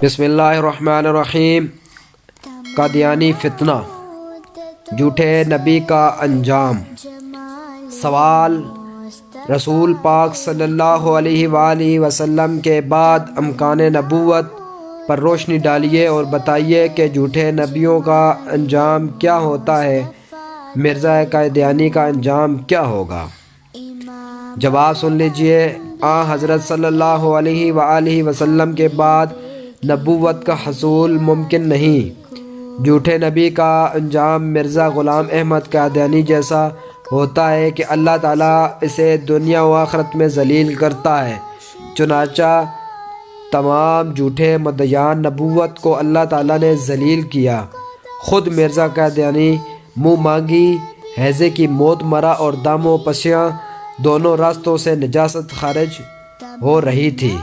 بسم اللہ الرحمن الرحیم۔ قادیانی فتنہ، جھوٹے نبی کا انجام۔ سوال: رسول پاک صلی اللہ علیہ وآلہ وسلم کے بعد امکان نبوت پر روشنی ڈالیے اور بتائیے کہ جھوٹے نبیوں کا انجام کیا ہوتا ہے۔ مرزا قادیانی کا انجام کیا ہوگا؟ جواب سن لیجئے۔ حضرت صلی اللہ علیہ وآلہ وسلم کے بعد نبوت کا حصول ممکن نہیں۔ جھوٹے نبی کا انجام مرزا غلام احمد قادیانی جیسا ہوتا ہے کہ اللہ تعالیٰ اسے دنیا و آخرت میں ذلیل کرتا ہے۔ چنانچہ تمام جھوٹے مدعیان نبوت کو اللہ تعالیٰ نے ذلیل کیا۔ خود مرزا قادیانی منہ مانگی ہیضے کی موت مرا اور دم و پسیاں دونوں راستوں سے نجاست خارج ہو رہی تھی۔